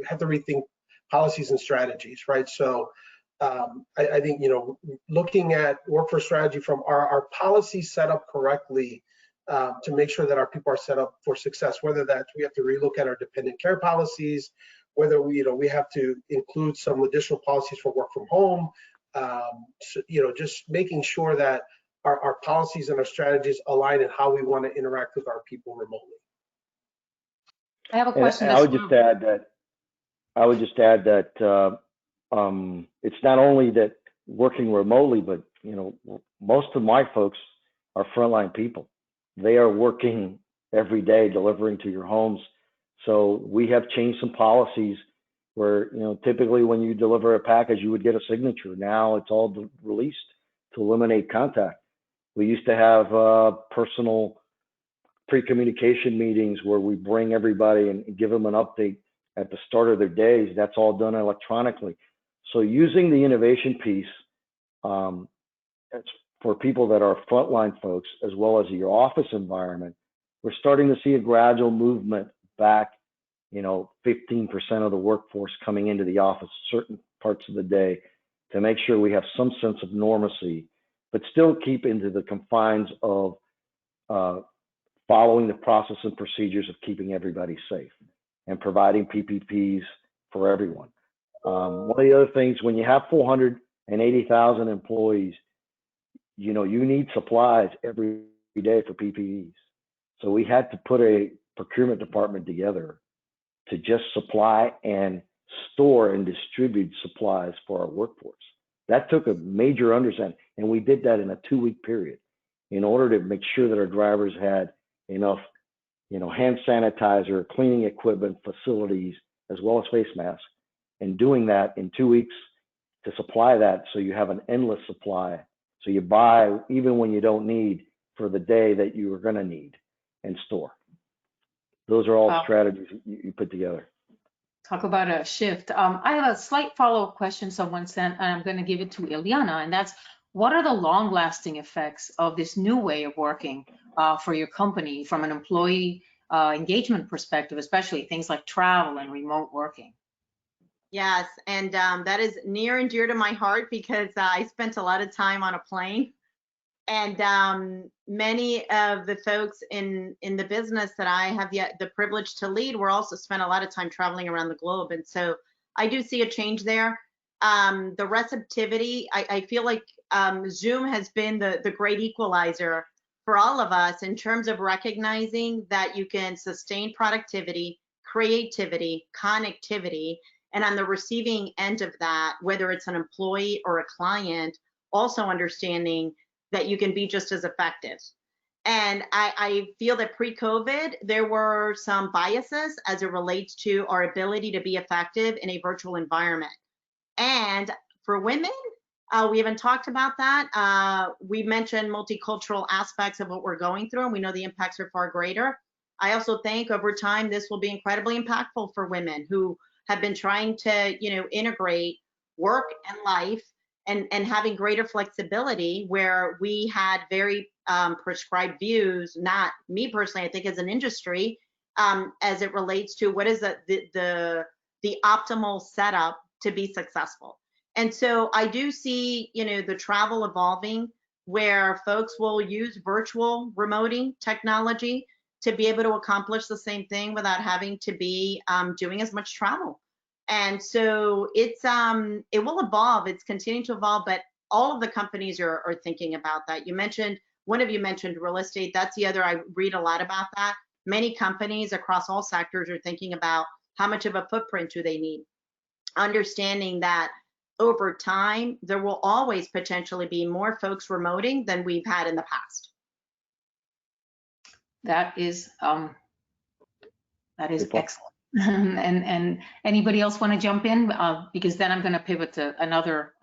have to rethink policies and strategies, right? So I think, looking at workforce strategy from our policies set up correctly, to make sure that our people are set up for success, whether that's we have to relook at our dependent care policies, whether we have to include some additional policies for work from home, just making sure that our policies and our strategies align in how we want to interact with our people remotely. I have a question. I would just add that it's not only that working remotely, but most of my folks are frontline people. They are working every day delivering to your homes. So we have changed some policies where, typically when you deliver a package, you would get a signature. Now it's all released to eliminate contact. We used to have personal pre-communication meetings where we bring everybody and give them an update at the start of their days. That's all done electronically. So using the innovation piece, for people that are frontline folks, as well as your office environment, we're starting to see a gradual movement back, 15% of the workforce coming into the office certain parts of the day, to make sure we have some sense of normalcy, but still keep into the confines of following the process and procedures of keeping everybody safe and providing PPPs for everyone. One of the other things, when you have 480,000 employees, you need supplies every day for PPEs. So we had to put a procurement department together to just supply and store and distribute supplies for our workforce. That took a major understanding, and we did that in a 2-week period in order to make sure that our drivers had enough, hand sanitizer, cleaning equipment, facilities, as well as face masks, and doing that in 2 weeks to supply that, so you have an endless supply. So you buy even when you don't need for the day that you are going to need and store. Those are all strategies you put together. Talk about a shift. I have a slight follow-up question someone sent, and I'm going to give it to Ileana, and that's, what are the long-lasting effects of this new way of working for your company from an employee engagement perspective, especially things like travel and remote working? Yes, and that is near and dear to my heart, because I spent a lot of time on a plane, and many of the folks in the business that I have yet the privilege to lead were also spent a lot of time traveling around the globe, and so I do see a change there. The receptivity, I feel like Zoom has been the great equalizer for all of us in terms of recognizing that you can sustain productivity, creativity, connectivity, and on the receiving end of that, whether it's an employee or a client, also understanding that you can be just as effective. And I feel that pre-COVID, there were some biases as it relates to our ability to be effective in a virtual environment. And for women, we haven't talked about that. We mentioned multicultural aspects of what we're going through, and we know the impacts are far greater. I also think over time, this will be incredibly impactful for women who have been trying to, integrate work and life and having greater flexibility, where we had very prescribed views, not me personally, I think as an industry, as it relates to what is the optimal setup to be successful. And so I do see, the travel evolving, where folks will use virtual remoting technology to be able to accomplish the same thing without having to be doing as much travel. And so it will evolve. It's continuing to evolve, but all of the companies are thinking about that. One of you mentioned real estate. That's the other. I read a lot about that. Many companies across all sectors are thinking about how much of a footprint do they need, understanding that over time, there will always potentially be more folks remoting than we've had in the past. That is excellent. And anybody else want to jump in? Because then I'm going to pivot to another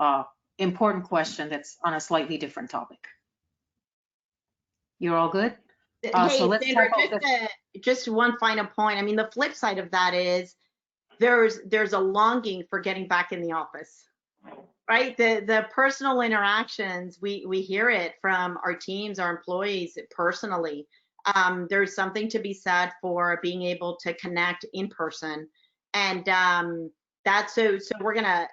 important question that's on a slightly different topic. You're all good? Hey, so let's Sandra, talk about just one final point. I mean, the flip side of that is there's a longing for getting back in the office, right? The personal interactions, we hear it from our teams, our employees personally. There's something to be said for being able to connect in person, and that's so we're gonna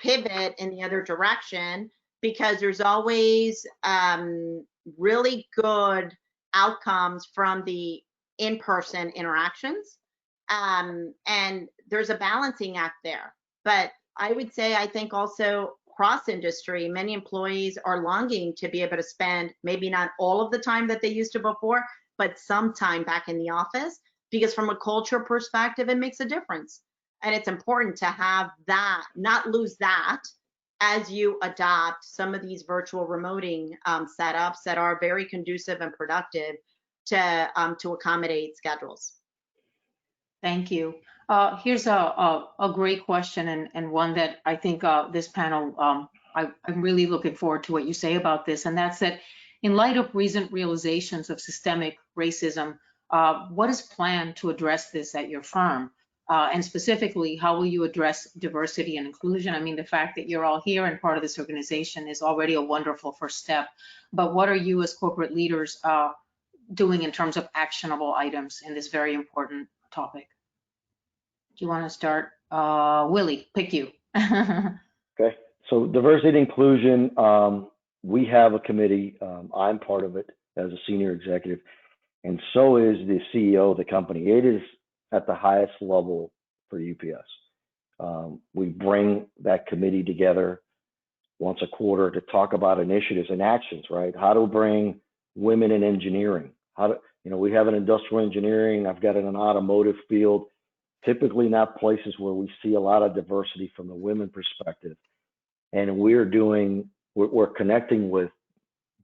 pivot in the other direction, because there's always really good outcomes from the in-person interactions, and there's a balancing act there. But I would say, I think also cross industry, many employees are longing to be able to spend maybe not all of the time that they used to before, but some time back in the office, because from a culture perspective, it makes a difference. And it's important to have that, not lose that as you adopt some of these virtual remoting setups that are very conducive and productive to accommodate schedules. Thank you. Here's a great question, and one that I think this panel, I'm really looking forward to what you say about this, and that's that in light of recent realizations of systemic racism, what is planned to address this at your firm? And specifically, how will you address diversity and inclusion? I mean, the fact that you're all here and part of this organization is already a wonderful first step, but what are you as corporate leaders doing in terms of actionable items in this very important topic? Do you want to start? Willie, pick you. Okay, so diversity and inclusion, we have a committee. I'm part of it as a senior executive, and so is the CEO of the company. It is at the highest level for UPS. We bring that committee together once a quarter to talk about initiatives and actions, right? How to bring women in engineering. We have an industrial engineering, I've got an automotive field, typically not places where we see a lot of diversity from the women perspective. And we're connecting with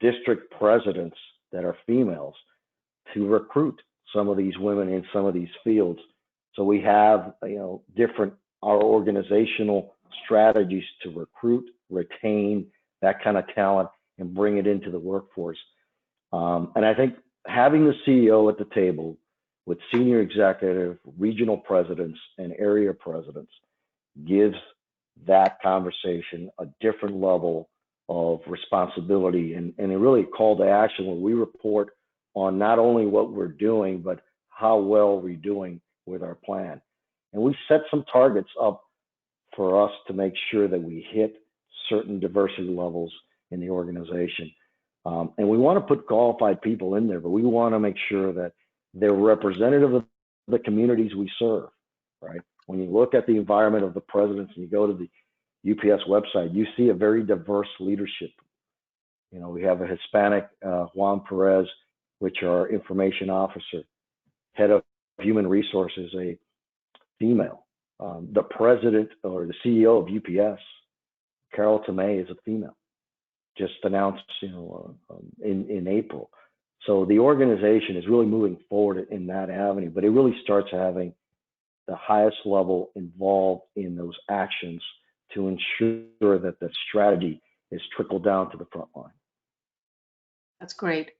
district presidents that are females to recruit some of these women in some of these fields. So we have, our organizational strategies to recruit, retain that kind of talent and bring it into the workforce. And I think having the CEO at the table with senior executive, regional presidents, and area presidents gives that conversation a different level of responsibility and really a call to action where we report on not only what we're doing, but how well we're doing with our plan. And we set some targets up for us to make sure that we hit certain diversity levels in the organization. And we want to put qualified people in there, but we want to make sure that they're representative of the communities we serve, right? When you look at the environment of the presidents and you go to the UPS website, you see a very diverse leadership. We have a Hispanic, Juan Perez, which are information officer, head of human resources, a female. The president or the CEO of UPS, Carol Tomei, is a female, just announced, in April. So the organization is really moving forward in that avenue, but it really starts having the highest level involved in those actions to ensure that the strategy is trickled down to the front line. That's great.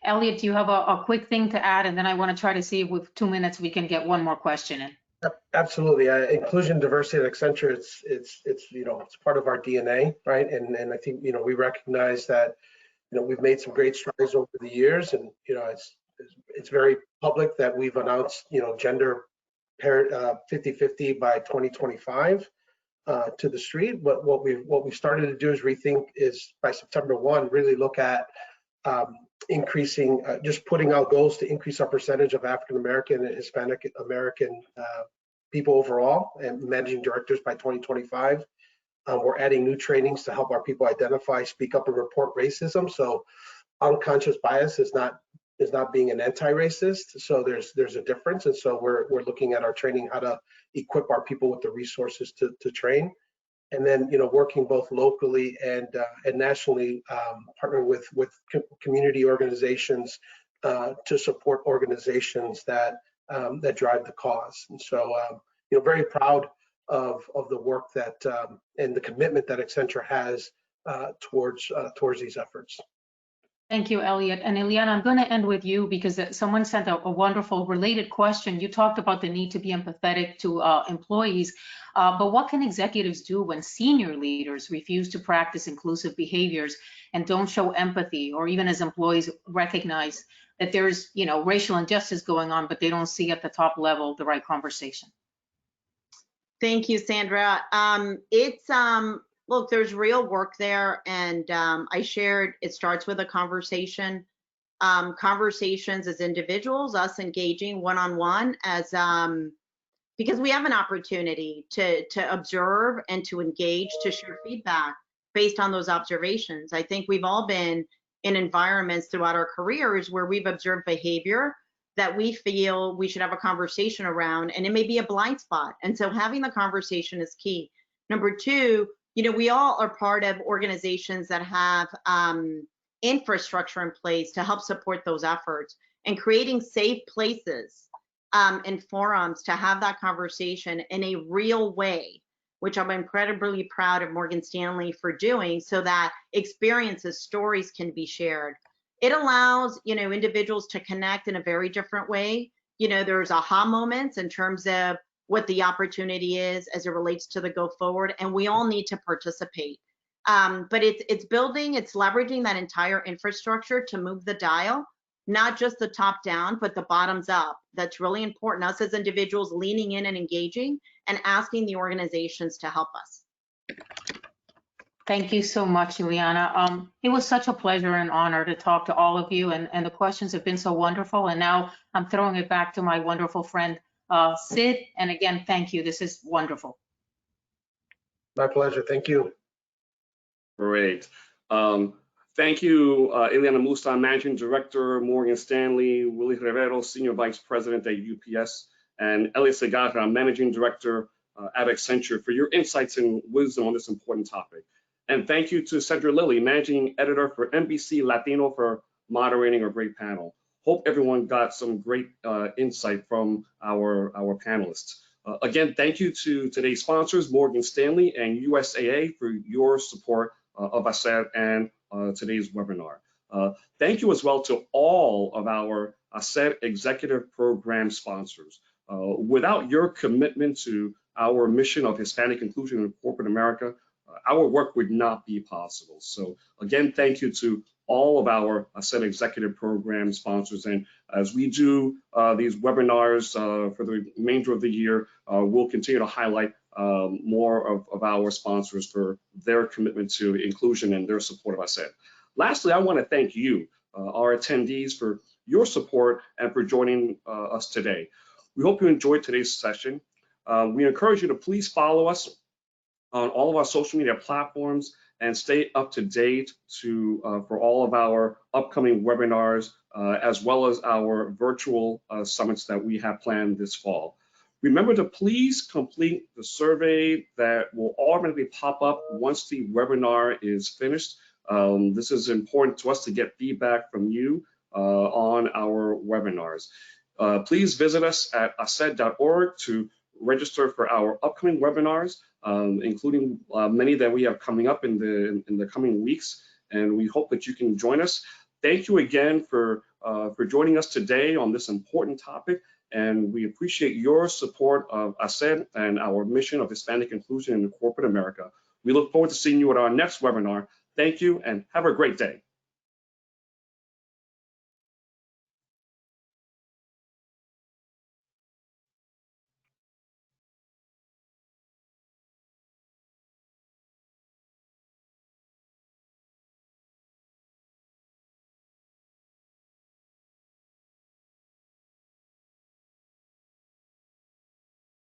Elliott, do you have a quick thing to add? And then I want to try to see if with 2 minutes we can get one more question in. Absolutely. Inclusion, diversity at Accenture, it's it's part of our DNA, right? And I think, we recognize that, we've made some great strides over the years, and, it's very public that we've announced, gender parity 50-50 by 2025 to the street. But what we've started to do is rethink is by September 1, really look at increasing, just putting out goals to increase our percentage of African American and Hispanic American people overall and managing directors by 2025. We're adding new trainings to help our people identify, speak up, and report racism. So unconscious bias is not being an anti-racist. So there's a difference, and so we're looking at our training, how to equip our people with the resources to train. And then, working both locally and nationally, partnering with community organizations to support organizations that drive the cause. And so, very proud of the work that and the commitment that Accenture has towards these efforts. Thank you, Elliott. And Ileana, I'm going to end with you because someone sent a wonderful related question. You talked about the need to be empathetic to employees, but what can executives do when senior leaders refuse to practice inclusive behaviors and don't show empathy, or even as employees recognize that there's, racial injustice going on, but they don't see at the top level the right conversation? Thank you, Sandra. Look, there's real work there, and I shared it starts with a conversation. Conversations as individuals, us engaging one-on-one as because we have an opportunity to observe and to engage, to share feedback based on those observations. I think we've all been in environments throughout our careers where we've observed behavior that we feel we should have a conversation around, and it may be a blind spot. And so having the conversation is key. Number two, we all are part of organizations that have infrastructure in place to help support those efforts, and creating safe places and forums to have that conversation in a real way, which I'm incredibly proud of Morgan Stanley for doing, so that experiences, stories can be shared. It allows, individuals to connect in a very different way. There's aha moments in terms of what the opportunity is as it relates to the go forward, and we all need to participate. But it's building, it's leveraging that entire infrastructure to move the dial, not just the top down, but the bottoms up. That's really important. Us as individuals leaning in and engaging and asking the organizations to help us. Thank you so much, Ileana. It was such a pleasure and honor to talk to all of you, and the questions have been so wonderful. And now I'm throwing it back to my wonderful friend, Sid, and again, thank you. This is wonderful. My pleasure. Thank you. Great. Thank you, Ileana Musa, Managing Director, Morgan Stanley, Willie Rivero, Senior Vice President at UPS, and Elliott Segarra, Managing Director at Accenture, for your insights and wisdom on this important topic. And thank you to Sandra Lilley, Managing Editor for NBC Latino, for moderating a great panel. Hope everyone got some great insight from our panelists. Again, thank you to today's sponsors, Morgan Stanley and USAA, for your support of ACER and today's webinar. Thank you as well to all of our ACER executive program sponsors. Without your commitment to our mission of Hispanic inclusion in corporate America, our work would not be possible. So again, thank you to all of our ACER executive program sponsors. And as we do these webinars for the remainder of the year, we'll continue to highlight more of our sponsors for their commitment to inclusion and their support of ACER. Lastly, I want to thank you, our attendees, for your support and for joining us today. We hope you enjoyed today's session. We encourage you to please follow us on all of our social media platforms and stay up to date for all of our upcoming webinars, as well as our virtual summits that we have planned this fall. Remember to please complete the survey that will automatically pop up once the webinar is finished. This is important to us to get feedback from you on our webinars. Please visit us at aced.org to register for our upcoming webinars, including many that we have coming up in the coming weeks, and we hope that you can join us. Thank you again for joining us today on this important topic, and we appreciate your support of HACR and our mission of Hispanic inclusion in corporate America. We look forward to seeing you at our next webinar. Thank you and have a great day.